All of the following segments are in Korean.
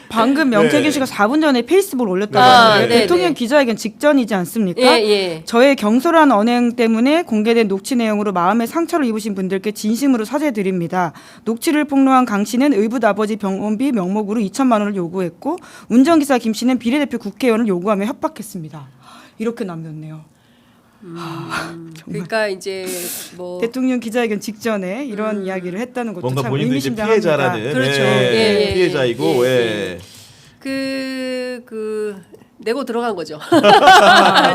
방금 명태균 네. 씨가 4분 전에 페이스북을 올렸다고 하는데 네, 대통령 네. 기자회견 직전이지 않습니까? 예. 저의 경솔한 언행 때문에 공개된 녹취 내용으로 마음의 상처를 입으신 분들께 진심으로 사죄드립니다. 녹취를 폭로한 강 씨는 의붓 아버지 병원비 명목으로 2천만 원을 요구했고 운전기사 김 씨는 비례대표 국회의원을 요구하며 협박했습니다. 이렇게 남겼네요. 그러니까 이제 뭐 대통령 기자회견 직전에 이런 이야기를 했다는 것도 뭔가 참 본인도 이제 의미심장합니다. 피해자라는 그렇죠. 네, 예. 피해자이고 예. 내고 들어간 거죠.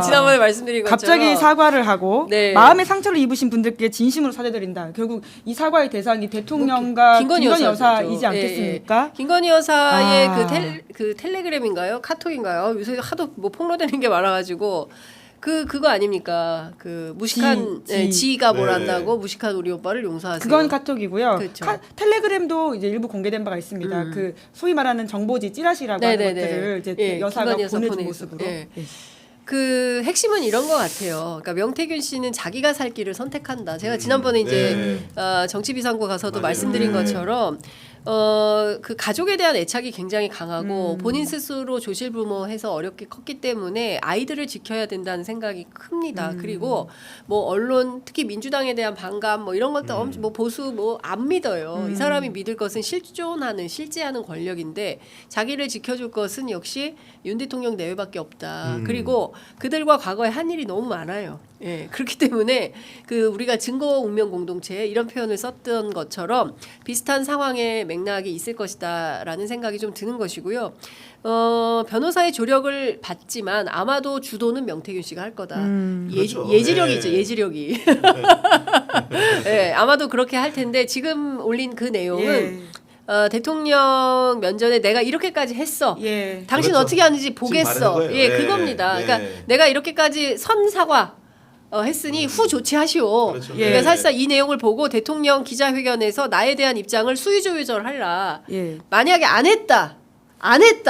지난번에 말씀드린 것처럼 갑자기 사과를 하고 네. 마음의 상처를 입으신 분들께 진심으로 사죄드린다. 결국 이 사과의 대상이 대통령과 김건희 여사이지 않겠습니까? 예. 김건희 여사의 아. 그 텔레그램인가요? 카톡인가요? 요새 하도 뭐 폭로되는 게 많아가지고 그거 아닙니까? 그 무식한 지가 뭘 네. 안다고 무식한 우리 오빠를 용서하세요. 그건 카톡이고요. 그렇죠. 텔레그램도 이제 일부 공개된 바가 있습니다. 그 소위 말하는 정보지 찌라시라고 하는 네네네. 것들을 이제 예, 여사가 김건희 여사 보내준 보내준. 모습으로. 예. 예. 그 핵심은 이런 것 같아요. 그러니까 명태균 씨는 자기가 살 길을 선택한다. 제가 지난번에 이제 정치비상구 가서도 맞아요. 말씀드린 것처럼 그 가족에 대한 애착이 굉장히 강하고 본인 스스로 조실부모해서 어렵게 컸기 때문에 아이들을 지켜야 된다는 생각이 큽니다. 그리고 뭐 언론 특히 민주당에 대한 반감 뭐 이런 것도 뭐 보수 뭐 안 믿어요. 이 사람이 믿을 것은 실존하는 실제하는 권력인데 자기를 지켜줄 것은 역시 윤 대통령 내외밖에 없다. 그리고 그들과 과거에 한 일이 너무 많아요. 예, 그렇기 때문에 그 우리가 증거 운명 공동체 이런 표현을 썼던 것처럼 비슷한 상황의 맥락이 있을 것이다라는 생각이 좀 드는 것이고요. 변호사의 조력을 받지만 아마도 주도는 명태균 씨가 할 거다. 그렇죠. 예지력이죠, 네. 예지력이. 예, 아마도 그렇게 할 텐데 지금 올린 그 내용은 대통령 면전에 내가 이렇게까지 했어. 예. 당신 그렇죠. 어떻게 하는지 지금 보겠어. 말하는 거예요. 예, 네. 그겁니다. 네. 그러니까 내가 이렇게까지 선 사과 했으니 후 조치하시오. 그렇죠. 그러니까 예. 사실상 이 내용을 보고 대통령 기자회견에서 나에 대한 입장을 수위조절하라. 예. 만약에 안 했다.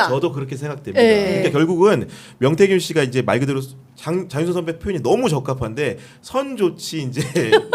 저도 그렇게 생각됩니다. 예. 그러니까 결국은 명태균 씨가 이제 말 그대로 장윤선 선배 표현이 너무 적합한데 선 조치 이제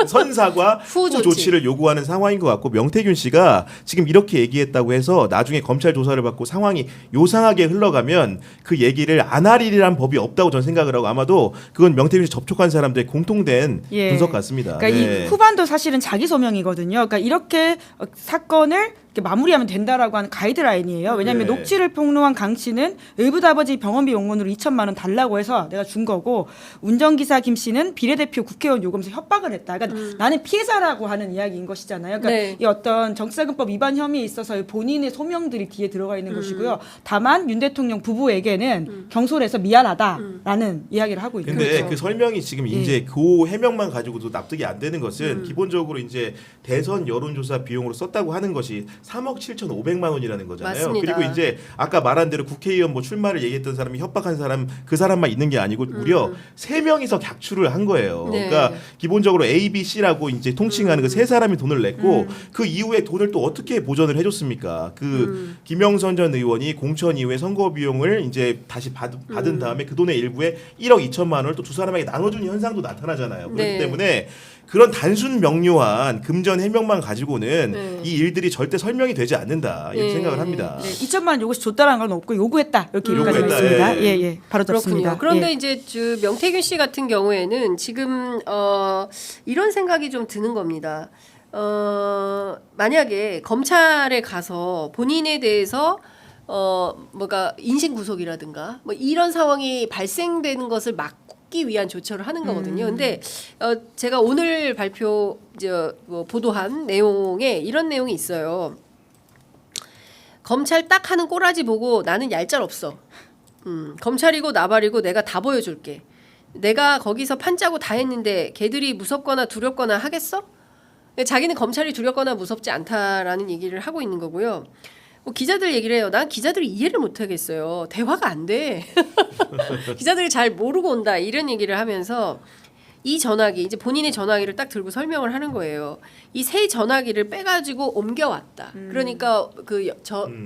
선사과 후 조치를 요구하는 상황인 것 같고 명태균 씨가 지금 이렇게 얘기했다고 해서 나중에 검찰 조사를 받고 상황이 요상하게 흘러가면 그 얘기를 안 하리란 법이 없다고 저는 생각을 하고 아마도 그건 명태균 씨 접촉한 사람들의 공통된 분석 같습니다. 그러니까 이 후반도 사실은 자기 소명이거든요. 그러니까 이렇게 사건을 이렇게 마무리하면 된다라고 하는 가이드라인이에요. 왜냐하면 네. 녹취를 폭로한 강 씨는 의붓 아버지 병원비 용문으로 2천만 원 달라고 해서 내가 준 거고 운전기사 김 씨는 비례대표 국회의원 요구하면서 협박을 했다. 그러니까 나는 피해자라고 하는 이야기인 것이잖아요. 그러니까 네. 이 어떤 정치자금법 위반 혐의에 있어서 본인의 소명들이 뒤에 들어가 있는 것이고요. 다만 윤 대통령 부부에게는 경솔해서 미안하다라는 이야기를 하고 있는 근데 거죠. 그 설명이 지금 이제 그 해명만 가지고도 납득이 안 되는 것은 기본적으로 이제 대선 여론조사 비용으로 썼다고 하는 것이 3억 7,500만 원이라는 거잖아요. 맞습니다. 그리고 이제 아까 말한 대로 국회의원 뭐 출마를 얘기했던 사람이 협박한 사람 그 사람만 있는 게 아니고 무려 3명이서 객출을 한 거예요. 네. 그러니까 기본적으로 A, B, C라고 이제 통칭하는 그 세 사람이 돈을 냈고 그 이후에 돈을 또 어떻게 보전을 해줬습니까? 그 김영선 전 의원이 공천 이후에 선거 비용을 이제 다시 받은 다음에 그 돈의 일부에 1억 2천만 원을 또 두 사람에게 나눠주는 현상도 나타나잖아요. 그렇기 네. 때문에 그런 단순 명료한 금전 해명만 가지고는 네. 이 일들이 절대 설명이 되지 않는다 이렇게 네. 생각을 합니다. 네, 2천만 원 요구시 줬다라는 건 없고 요구했다 이렇게 얘기까지 요구했다. 했습니다. 예. 예, 바로 그렇군요. 들었습니다. 그런데 예. 이제 명태균 씨 같은 경우에는 지금 이런 생각이 좀 드는 겁니다. 만약에 검찰에 가서 본인에 대해서 뭐가 인신 구속이라든가 뭐 이런 상황이 발생되는 것을 막기 위한 조처를 하는 거거든요. 근데 제가 오늘 뭐 보도한 내용에 이런 내용이 있어요. 검찰 딱 하는 꼬라지 보고 나는 얄짤 없어. 검찰이고 나발이고 내가 다 보여줄게. 내가 거기서 판짜고 다 했는데 걔들이 무섭거나 두렵거나 하겠어? 자기는 검찰이 두렵거나 무섭지 않다라는 얘기를 하고 있는 거고요. 뭐 기자들 얘기를 해요. 난 기자들이 이해를 못 하겠어요. 대화가 안 돼. 기자들이 잘 모르고 온다. 이런 얘기를 하면서 이 전화기 이제 본인의 전화기를 딱 들고 설명을 하는 거예요. 이 새 전화기를 빼가지고 옮겨왔다. 그러니까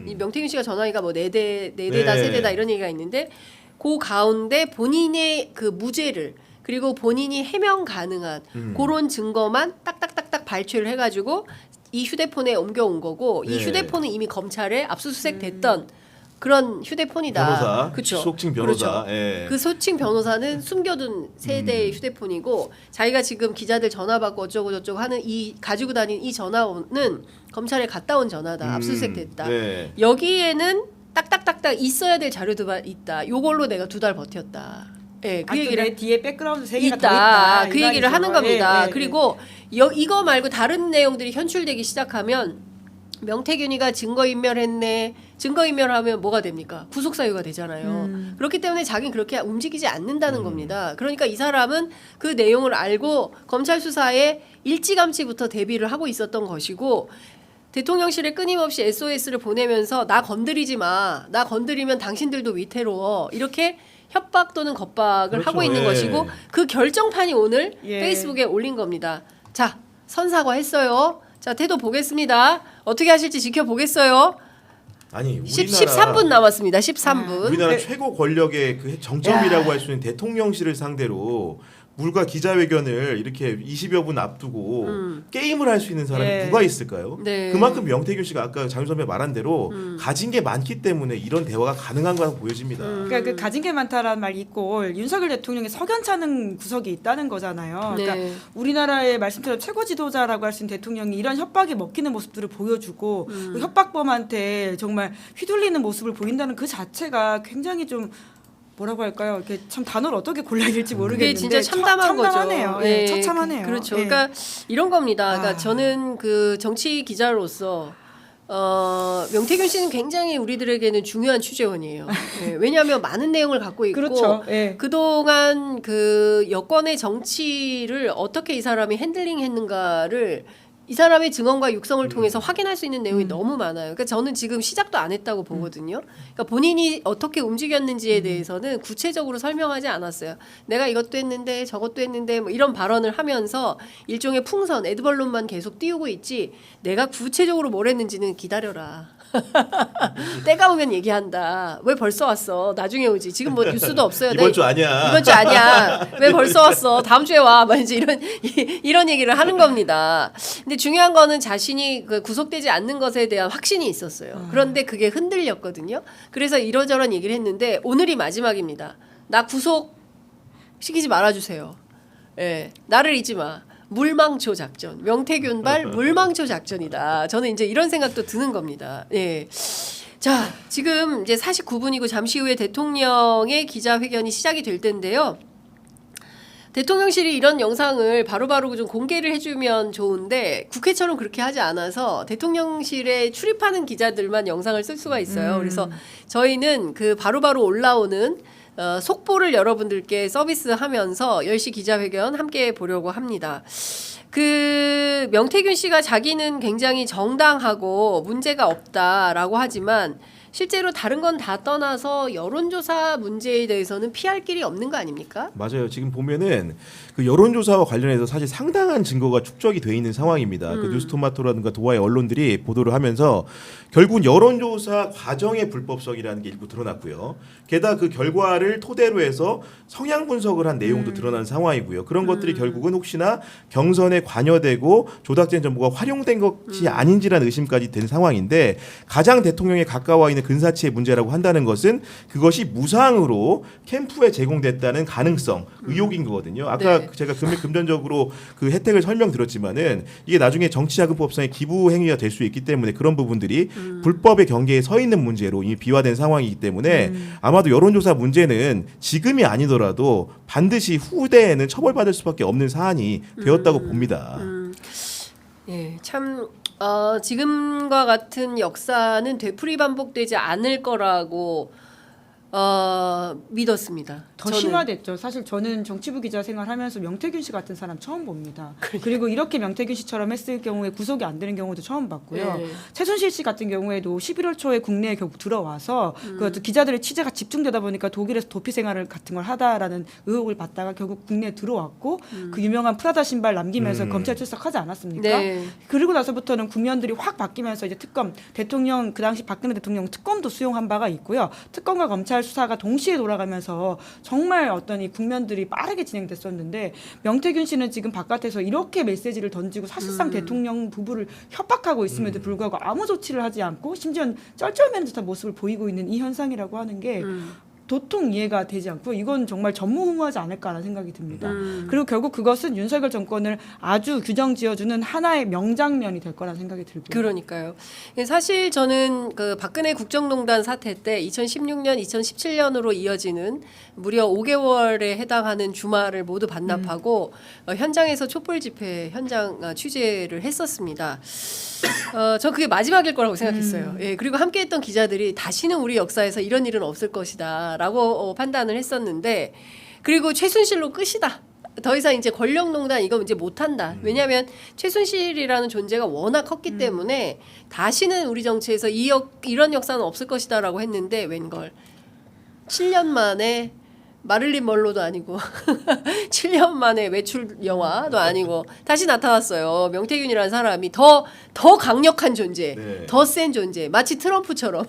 이 명태균 씨가 전화기가 뭐 4대다 네. 3대다 이런 얘기가 있는데 그 가운데 본인의 그 무죄를 그리고 본인이 해명 가능한 그런 증거만 딱딱딱딱 발췌를 해가지고 이 휴대폰에 옮겨온 거고 이 네. 휴대폰은 이미 검찰에 압수수색 됐던 그런 휴대폰이다. 변호사, 그쵸? 속칭 변호사. 그렇죠. 예. 그 소칭 변호사는 숨겨둔 세 대의 휴대폰이고 자기가 지금 기자들 전화 받고 어쩌고 저쩌고 하는 이 가지고 다니는 이 전화는 검찰에 갔다 온 전화다. 압수수색 됐다. 네. 여기에는 딱딱딱딱 있어야 될 자료도 있다. 요걸로 내가 2달 버텼다. 예, 그 얘기를 내 뒤에 백그라운드 3개가 더 있다. 있다. 그 이 얘기를 말이죠. 하는 겁니다. 예, 예, 그리고 이거 말고 다른 내용들이 현출되기 시작하면 명태균이가 증거인멸했네. 증거인멸하면 뭐가 됩니까? 구속사유가 되잖아요. 그렇기 때문에 자기는 그렇게 움직이지 않는다는 겁니다. 그러니까 이 사람은 그 내용을 알고 검찰 수사에 일찌감치부터 대비를 하고 있었던 것이고 대통령실에 끊임없이 SOS를 보내면서 나 건드리지 마. 나 건드리면 당신들도 위태로워. 이렇게 협박 또는 겁박을 그렇죠. 하고 있는 예. 것이고 그 결정판이 오늘 예. 페이스북에 올린 겁니다. 자, 선사과했어요. 자, 태도 보겠습니다. 어떻게 하실지 지켜보겠어요. 아니 우리나라 13분 남았습니다. 13분. 우리나라 네. 최고 권력의 그 정점이라고 할 수 있는 대통령실을 상대로 물과 기자회견을 이렇게 20여 분 앞두고 게임을 할 수 있는 사람이 예. 누가 있을까요? 네. 그만큼 명태균 씨가 아까 장윤 선배 말한 대로 가진 게 많기 때문에 이런 대화가 가능한 거라고 보여집니다. 그러니까 그 가진 게 많다라는 말 있고 윤석열 대통령이 석연찮은 구석이 있다는 거잖아요. 네. 그러니까 우리나라의 말씀처럼 최고 지도자라고 할 수 있는 대통령이 이런 협박에 먹히는 모습들을 보여주고 그 협박범한테 정말 휘둘리는 모습을 보인다는 그 자체가 굉장히 좀 뭐라고 할까요? 이렇게 참 단어를 어떻게 골라야 될지 그게 모르겠는데 진짜 참담한 거죠. 참담하네요. 예, 처참하네요. 그렇죠. 예. 그러니까 이런 겁니다. 그러니까 아. 저는 그 정치 기자로서 명태균 씨는 굉장히 우리들에게는 중요한 취재원이에요. 예, 왜냐하면 많은 내용을 갖고 있고 그렇죠. 예. 그동안 그 여권의 정치를 어떻게 이 사람이 핸들링했는가를 이 사람의 증언과 육성을 통해서 확인할 수 있는 내용이 너무 많아요. 그러니까 저는 지금 시작도 안 했다고 보거든요. 그러니까 본인이 어떻게 움직였는지에 대해서는 구체적으로 설명하지 않았어요. 내가 이것도 했는데 저것도 했는데 뭐 이런 발언을 하면서 일종의 풍선, 에드벌론만 계속 띄우고 있지 내가 구체적으로 뭘 했는지는 기다려라. 때가 오면 얘기한다. 왜 벌써 왔어? 나중에 오지. 지금 뭐 뉴스도 없어요. 이번 주 아니야. 이번 주 아니야. 왜 벌써 왔어? 다음 주에 와. 막 이제 이런 얘기를 하는 겁니다. 근데 중요한 거는 자신이 그 구속되지 않는 것에 대한 확신이 있었어요. 그런데 그게 흔들렸거든요. 그래서 이러저런 얘기를 했는데 오늘이 마지막입니다. 나 구속 시키지 말아주세요. 예, 나를 잊지 마. 물망초 작전, 명태균발 물망초 작전이다. 저는 이제 이런 생각도 드는 겁니다. 예. 자, 지금 이제 49분이고 잠시 후에 대통령의 기자회견이 시작이 될 텐데요. 대통령실이 이런 영상을 바로바로 좀 공개를 해주면 좋은데 국회처럼 그렇게 하지 않아서 대통령실에 출입하는 기자들만 영상을 쓸 수가 있어요. 그래서 저희는 그 바로바로 올라오는 속보를 여러분들께 서비스하면서 10시 기자회견 함께 보려고 합니다. 그 명태균 씨가 자기는 굉장히 정당하고 문제가 없다라고 하지만 실제로 다른 건 다 떠나서 여론조사 문제에 대해서는 피할 길이 없는 거 아닙니까? 맞아요. 지금 보면은 그 여론조사와 관련해서 사실 상당한 증거가 축적이 돼 있는 상황입니다. 그 뉴스토마토라든가 도화의 언론들이 보도를 하면서 결국은 여론조사 과정의 불법성이라는 게 일부 드러났고요. 게다가 그 결과를 토대로 해서 성향 분석을 한 내용도 드러난 상황이고요. 그런 것들이 결국은 혹시나 경선에 관여되고 조작된 정보가 활용된 것이 아닌지라는 의심까지 된 상황인데 가장 대통령에 가까워 있는 근사치의 문제라고 한다는 것은 그것이 무상으로 캠프에 제공됐다는 가능성, 의혹인 거거든요. 아까 네. 제가 금전적으로 그 혜택을 설명드렸지만은 이게 나중에 정치자금법상의 기부 행위가 될 수 있기 때문에 그런 부분들이 불법의 경계에 서 있는 문제로 이미 비화된 상황이기 때문에 아마도 여론조사 문제는 지금이 아니더라도 반드시 후대에는 처벌받을 수밖에 없는 사안이 되었다고 봅니다. 예, 참 지금과 같은 역사는 되풀이 반복되지 않을 거라고 믿었습니다. 더 저는. 심화됐죠. 사실 저는 정치부 기자 생활하면서 명태균 씨 같은 사람 처음 봅니다. 그리고 이렇게 명태균 씨처럼 했을 경우에 구속이 안 되는 경우도 처음 봤고요. 네. 최순실 씨 같은 경우에도 11월 초에 국내에 결국 들어와서 그 기자들의 취재가 집중되다 보니까 독일에서 도피 생활을 같은 걸 하다라는 의혹을 받다가 결국 국내에 들어왔고 그 유명한 프라다 신발 남기면서 검찰 출석하지 않았습니까? 네. 그리고 나서부터는 국면들이 확 바뀌면서 이제 특검 대통령 그 당시 박근혜 대통령 특검도 수용한 바가 있고요. 특검과 검찰 검찰 수사가 동시에 돌아가면서 정말 어떤 이 국면들이 빠르게 진행됐었는데 명태균 씨는 지금 바깥에서 이렇게 메시지를 던지고 사실상 대통령 부부를 협박하고 있음에도 불구하고 아무 조치를 하지 않고 심지어 쩔쩔매는 듯한 모습을 보이고 있는 이 현상이라고 하는 게 도통 이해가 되지 않고 이건 정말 전무후무하지 않을까라는 생각이 듭니다. 그리고 결국 그것은 윤석열 정권을 아주 규정 지어주는 하나의 명장면이 될 거라는 생각이 들고요. 그러니까요. 사실 저는 그 박근혜 국정농단 사태 때 2016년, 2017년으로 이어지는 무려 5개월에 해당하는 주말을 모두 반납하고 현장에서 촛불 집회 현장 취재를 했었습니다. 저 그게 마지막일 거라고 생각했어요. 예, 그리고 함께했던 기자들이 다시는 우리 역사에서 이런 일은 없을 것이다라고 판단을 했었는데, 그리고 최순실로 끝이다. 더 이상 이제 권력농단 이거 이제 못한다. 왜냐하면 최순실이라는 존재가 워낙 컸기 때문에 다시는 우리 정치에서 이런 역사는 없을 것이다라고 했는데 웬걸 7년 만에 마릴린 먼로도 아니고 7년 만에 외출 영화도 아니고 다시 나타났어요. 명태균이라는 사람이 더 강력한 존재, 네. 더 센 존재, 마치 트럼프처럼.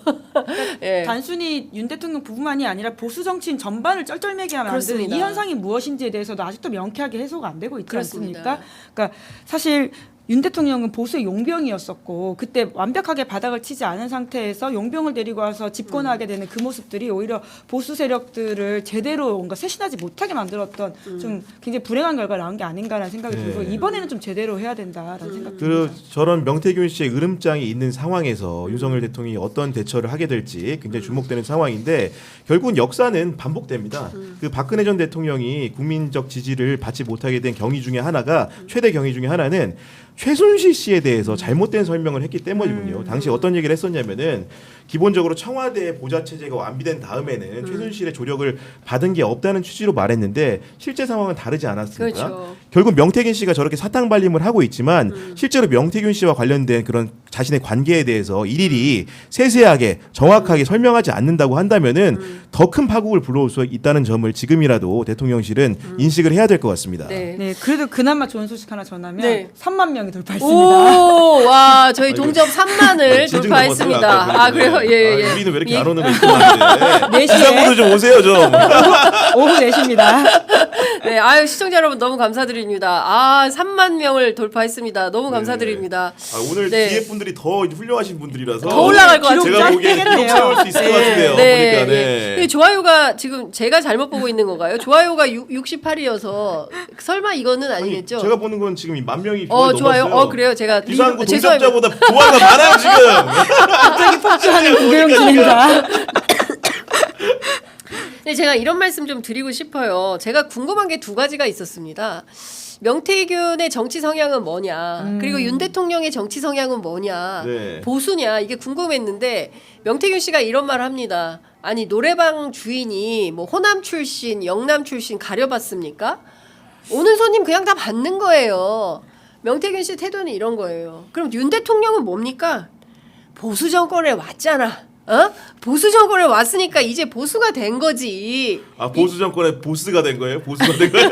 예. 단순히 윤 대통령 부부만이 아니라 보수 정치인 전반을 쩔쩔매게 하면 안 되는 그렇습니다. 이 현상이 무엇인지에 대해서도 아직도 명쾌하게 해소가 안 되고 있지 그렇습니다. 않습니까? 그러니까 사실 윤 대통령은 보수의 용병이었었고 그때 완벽하게 바닥을 치지 않은 상태에서 용병을 데리고 와서 집권하게 되는 그 모습들이 오히려 보수 세력들을 제대로 뭔가 쇄신하지 못하게 만들었던 좀 굉장히 불행한 결과를 낳은 게 아닌가라는 생각이 네. 들고 이번에는 좀 제대로 해야 된다라는 생각이 그 듭니다. 저런 명태균 씨의 으름장이 있는 상황에서 윤석열 대통령이 어떤 대처를 하게 될지 굉장히 주목되는 상황인데 결국은 역사는 반복됩니다. 그 박근혜 전 대통령이 국민적 지지를 받지 못하게 된 경위 중에 하나가 최대 경위 중에 하나는 최순실 씨에 대해서 잘못된 설명을 했기 때문이군요. 당시 어떤 얘기를 했었냐면은 기본적으로 청와대 보좌 체제가 완비된 다음에는 최순실의 조력을 받은 게 없다는 취지로 말했는데 실제 상황은 다르지 않았습니까? 그렇죠. 결국 명태균 씨가 저렇게 사탕 발림을 하고 있지만 실제로 명태균 씨와 관련된 그런 자신의 관계에 대해서 일일이 세세하게 정확하게 설명하지 않는다고 한다면은 더 큰 파국을 불러올 수 있다는 점을 지금이라도 대통령실은 인식을 해야 될 것 같습니다. 네. 네, 그래도 그나마 좋은 소식 하나 전하면 네. 3만 명이 돌파했습니다. 오, 와, 저희 아이고. 동접 3만을 진증 돌파했습니다. 넘었어요, 아까 아, 그래요? 보니까. 예, 예. 아, 우리는 왜 이렇게 예. 안 오는 거 있구나. 4시에 시상으로 좀 오세요 좀. 오후 4시입니다. 네, 아유 시청자 여러분 너무 감사드립니다. 아, 3만 명을 돌파했습니다. 너무 네. 감사드립니다. 아, 오늘 네. 뒤에 분들이 더 훌륭하신 분들이라서 더 올라갈 것 기록 같아요. 제가 보기엔 짱되겠네요. 좀 채울 수 있을 것 같은데요. 보니까 네. 근데 좋아요가 지금 제가 잘못 보고 있는 건가요? 좋아요가 68이어서 설마 이거는 아니겠죠? 제가 보는 건 지금 10,000명이 좋아요. 넘었어요. 그래요. 제가 비상구 죄송합니다. 동접자보다 좋아요가 많아요 지금. 갑자기 폭주하는 구교영 진행자. 네, 제가 이런 말씀 좀 드리고 싶어요. 제가 궁금한 게 두 가지가 있었습니다. 명태균의 정치 성향은 뭐냐, 그리고 윤 대통령의 정치 성향은 뭐냐, 네. 보수냐, 이게 궁금했는데 명태균 씨가 이런 말을 합니다. 아니 노래방 주인이 뭐 호남 출신, 영남 출신 가려봤습니까? 오는 손님 그냥 다 받는 거예요. 명태균 씨 태도는 이런 거예요. 그럼 윤 대통령은 뭡니까? 보수 정권에 왔잖아. 보수 정권에 왔으니까 이제 보수가 된 거지. 아 보수 정권의 보스가 된 거예요? 보수가 된 거예요?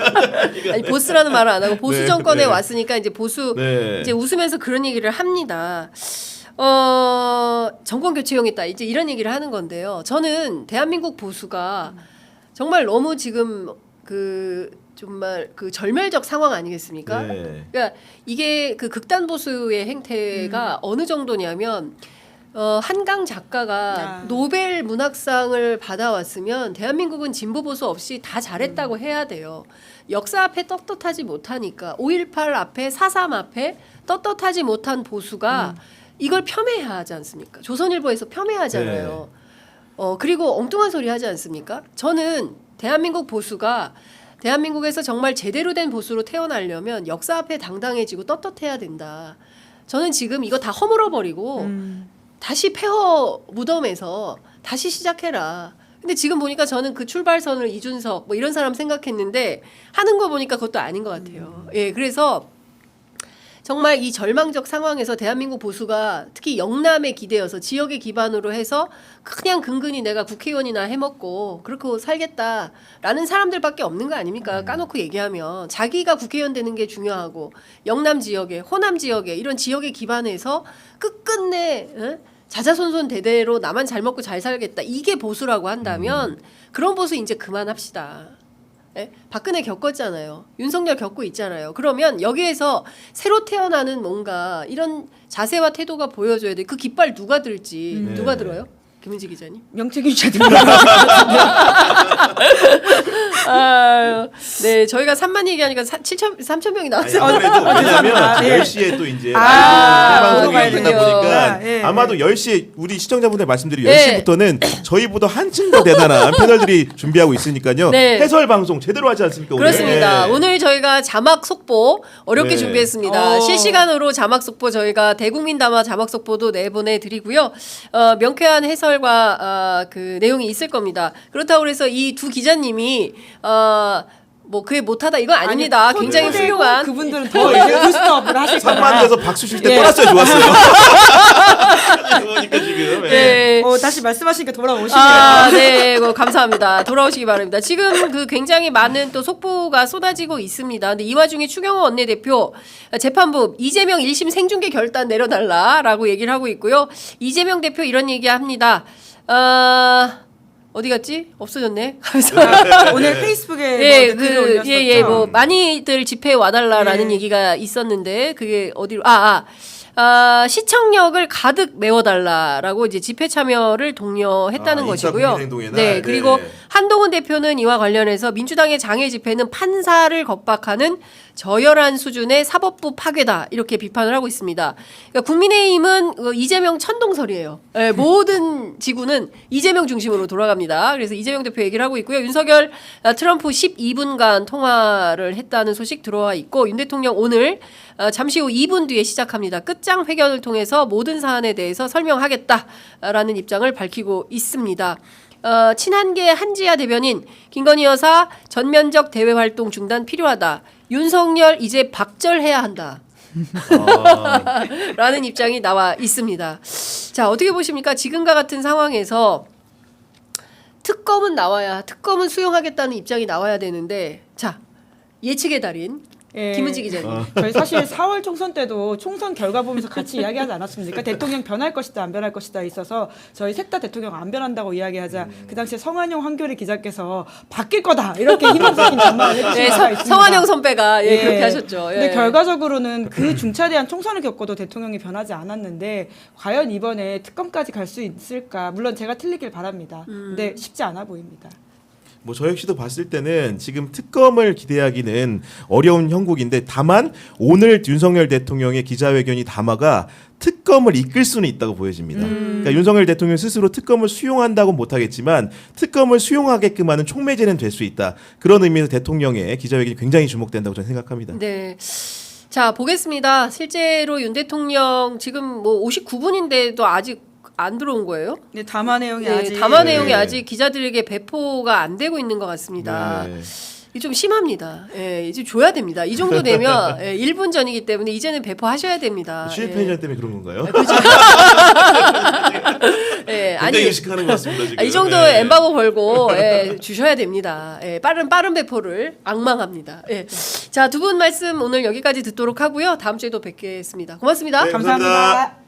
아니 보스라는 말을 안 하고 보수 네, 정권에 네. 왔으니까 이제 보수 네. 이제 웃으면서 그런 얘기를 합니다. 정권 교체용이다 이제 이런 얘기를 하는 건데요. 저는 대한민국 보수가 정말 너무 지금 정말 그 절멸적 상황 아니겠습니까? 네. 그러니까 이게 그 극단 보수의 행태가 어느 정도냐면 한강 작가가 노벨 문학상을 받아왔으면 대한민국은 진보 보수 없이 다 잘했다고 해야 돼요. 역사 앞에 떳떳하지 못하니까 5.18 앞에 4.3 앞에 떳떳하지 못한 보수가 이걸 폄훼해야 하지 않습니까? 조선일보에서 폄훼하잖아요. 그리고 엉뚱한 소리 하지 않습니까? 저는 대한민국 보수가 대한민국에서 정말 제대로 된 보수로 태어나려면 역사 앞에 당당해지고 떳떳해야 된다. 저는 지금 이거 다 허물어버리고 다시 폐허 무덤에서 다시 시작해라. 근데 지금 보니까 저는 그 출발선을 이준석 뭐 이런 사람 생각했는데 하는 거 보니까 그것도 아닌 것 같아요. 예, 그래서 정말 이 절망적 상황에서 대한민국 보수가 특히 영남에 기대어서 지역에 기반으로 해서 그냥 근근히 내가 국회의원이나 해먹고 그렇게 살겠다라는 사람들밖에 없는 거 아닙니까? 까놓고 얘기하면 자기가 국회의원 되는 게 중요하고 영남 지역에 호남 지역에 이런 지역에 기반해서 끝끝내 자자손손 대대로 나만 잘 먹고 잘 살겠다. 이게 보수라고 한다면 그런 보수 이제 그만합시다. 예? 박근혜 겪었잖아요. 윤석열 겪고 있잖아요. 그러면 여기에서 새로 태어나는 뭔가 이런 자세와 태도가 보여줘야 돼. 그 깃발 누가 들지? 누가 들어요? 김은지 기자님. 명태균 씨한테 네, 저희가 3만 얘기하니까 3천 명이 나왔어요. 아무래도 왜냐면 예. 10시에 또 이제 아, 방송이 끝다 그렇군요. 보니까 예. 아마도 10시에 우리 시청자분들 말씀드린 네. 10시부터는 저희보다 한층 더 대단한 패널들이 준비하고 있으니까요. 네. 해설 방송 제대로 하지 않습니까? 오늘? 그렇습니다. 네. 오늘 저희가 자막 속보 어렵게 네. 준비했습니다. 실시간으로 자막 속보 저희가 대국민 담화 자막 속보도 내보내드리고요. 명쾌한 해설과 그 내용이 있을 겁니다. 그렇다고 해서 이 두 기자님이 뭐 그게 못하다 이건 아닙니다. 아니, 굉장히 초대되고 훌륭한. 그분들은 더 이제 부스트업을 하실 거다. 3만 돼서 박수 칠 때 예. 떠났어야 좋았어요. 그러니까 지금. 예. 네. 다시 말씀하시니까 돌아오시네요. 네, 감사합니다. 돌아오시기 바랍니다. 지금 그 굉장히 많은 또 속보가 쏟아지고 있습니다. 근데 이 와중에 추경호 원내대표 재판부 이재명 1심 생중계 결단 내려달라라고 얘기를 하고 있고요. 이재명 대표 이런 얘기합니다. 어디 갔지? 없어졌네. 오늘 페이스북에 예, 글을 올렸었죠. 뭐 많이들 집회에 와달라라는 예. 얘기가 있었는데 그게 어디로 시청역을 가득 메워달라라고 이제 집회 참여를 독려했다는 것이고요. 인사국민행동의 날. 네, 그리고 네. 한동훈 대표는 이와 관련해서 민주당의 장애 집회는 판사를 겁박하는 저열한 수준의 사법부 파괴다 이렇게 비판을 하고 있습니다. 그러니까 국민의힘은 이재명 천동설이에요. 네, 모든 지구는 이재명 중심으로 돌아갑니다. 그래서 이재명 대표 얘기를 하고 있고요. 윤석열, 트럼프 12분간 통화를 했다는 소식 들어와 있고 윤 대통령 오늘 잠시 후 2분 뒤에 시작합니다. 끝장 회견을 통해서 모든 사안에 대해서 설명하겠다라는 입장을 밝히고 있습니다. 친한계 한지아 대변인 김건희 여사 전면적 대외 활동 중단 필요하다. 윤석열 이제 박절해야 한다. 라는 입장이 나와 있습니다. 자, 어떻게 보십니까? 지금과 같은 상황에서 특검은 나와야 특검은 수용하겠다는 입장이 나와야 되는데 자, 예측의 달인 예. 김은지 기자님. 저희 사실 4월 총선 때도 총선 결과 보면서 같이 이야기하지 않았습니까? 대통령 변할 것이다 안 변할 것이다 있어서 저희 셋 다 대통령 안 변한다고 이야기하자 그 당시에 성한용 한겨레 기자께서 바뀔 거다 이렇게 희망 섞인 전망을 해주신 네, 바가 있습니다. 성한영 선배가 그렇게 하셨죠. 근데 결과적으로는 그 중차대한 총선을 겪어도 대통령이 변하지 않았는데 과연 이번에 특검까지 갈 수 있을까? 물론 제가 틀리길 바랍니다. 근데 쉽지 않아 보입니다. 뭐 저 역시도 봤을 때는 지금 특검을 기대하기는 어려운 형국인데 다만 오늘 윤석열 대통령의 기자회견이 담화가 특검을 이끌 수는 있다고 보여집니다. 그러니까 윤석열 대통령 스스로 특검을 수용한다고 못하겠지만 특검을 수용하게끔 하는 촉매제는 될 수 있다. 그런 의미에서 대통령의 기자회견이 굉장히 주목된다고 저는 생각합니다. 네. 자, 보겠습니다. 실제로 윤 대통령 지금 뭐 59분인데도 아직 안 들어온 거예요? 네, 담화 내용이 네, 아직 담화 내용이 네. 아직 기자들에게 배포가 안 되고 있는 것 같습니다. 네. 이게 좀 심합니다. 예, 이제 줘야 됩니다. 이 정도 되면 1분 전이기 때문에 이제는 배포하셔야 됩니다. 실패자 때문에 그런 건가요? 예, 굉장히 의식하는 것 같습니다. 지금. 이 정도 네. 엠바고 걸고 주셔야 됩니다. 빠른 배포를 악망합니다. 자, 두 분 말씀 오늘 여기까지 듣도록 하고요. 다음 주에도 뵙겠습니다. 고맙습니다. 네, 감사합니다.